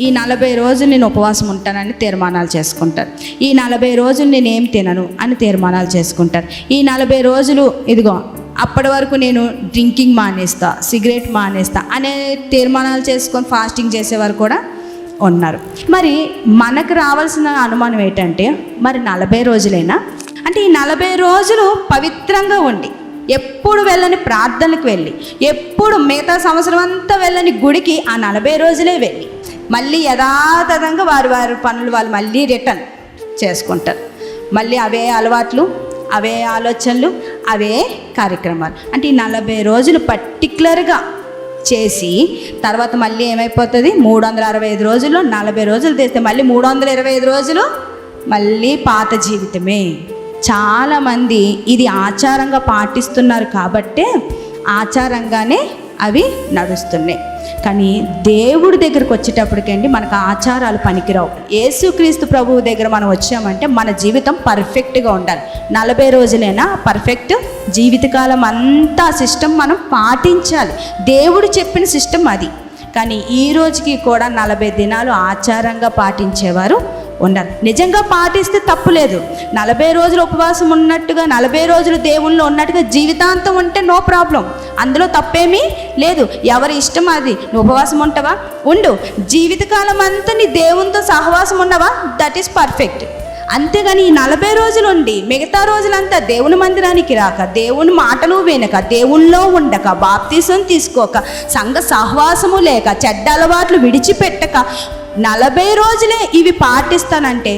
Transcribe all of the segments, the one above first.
ఈ 40 రోజులు నేను ఉపవాసం ఉంటానని తీర్మానాలు చేసుకుంటారు. ఈ 40 రోజులు నేను ఏం తినను అని తీర్మానాలు చేసుకుంటారు. ఈ 40 రోజులు ఇదిగో అప్పటి వరకు నేను డ్రింకింగ్ మానేస్తా, సిగరెట్ మానేస్తా అనే తీర్మానాలు చేసుకొని ఫాస్టింగ్ చేసేవారు కూడా ఉన్నారు. మరి మనకు రావాల్సిన అనుమానం ఏంటంటే, మరి 40 రోజులైనా అంటే ఈ 40 రోజులు పవిత్రంగా ఉండి, ఎప్పుడు వెళ్ళని ప్రార్థనలకు వెళ్ళి, ఎప్పుడు మిగతా సంవత్సరం అంతా వెళ్ళని గుడికి ఆ 40 రోజులే వెళ్ళి మళ్ళీ యథాతథంగా వారి పనులు వాళ్ళు మళ్ళీ రిటర్న్ చేసుకుంటారు. మళ్ళీ అవే అలవాట్లు, అవే ఆలోచనలు, అవే కార్యక్రమాలు. అంటే ఈ 40 రోజులు పర్టికులర్గా చేసి తర్వాత మళ్ళీ ఏమైపోతుంది, 365 రోజుల్లో 40 రోజులు తెస్తే మళ్ళీ 325 రోజులు మళ్ళీ పాత జీవితమే. చాలామంది ఇది ఆచారంగా పాటిస్తున్నారు కాబట్టే ఆచారంగానే అవి నడుస్తున్నాయి. కానీ దేవుడి దగ్గరకు వచ్చేటప్పటికండి మనకు ఆచారాలు పనికిరావు. యేసుక్రీస్తు ప్రభువు దగ్గర మనం వచ్చామంటే మన జీవితం పర్ఫెక్ట్గా ఉండాలి. 40 రోజులైనా పర్ఫెక్ట్ జీవితకాలం అంతా సిస్టమ్ మనం పాటించాలి. దేవుడు చెప్పిన సిస్టమ్ అది. కానీ ఈ రోజుకి కూడా 40 దినాలు ఆచారంగా పాటించేవారు ఉన్నారు. నిజంగా పాటిస్తే తప్పు లేదు. 40 రోజులు ఉపవాసం ఉన్నట్టుగా, 40 రోజులు దేవుళ్ళు ఉన్నట్టుగా జీవితాంతం ఉంటే నో ప్రాబ్లం, అందులో తప్పేమీ లేదు. ఎవరి ఇష్టం అది. నువ్వు ఉపవాసం ఉంటావా, ఉండు. జీవితకాలం అంతా నీ దేవునితో సహవాసం ఉన్నవా, దట్ ఈస్ పర్ఫెక్ట్. అంతేగాని ఈ 40 రోజులు ఉండి మిగతా రోజులంతా దేవుని మందిరానికి రాక, దేవుని మాటలు వినక, దేవుల్లో ఉండక, బాప్తీసం తీసుకోక, సంఘ సహవాసము లేక, చెడ్డ అలవాట్లు విడిచిపెట్టక 40 రోజులే ఇవి పాటిస్తానంటే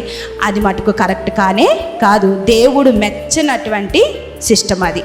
అది మటుకు కరెక్ట్ కానే కాదు. దేవుడు మెచ్చనటువంటి సిస్టమ్ అది.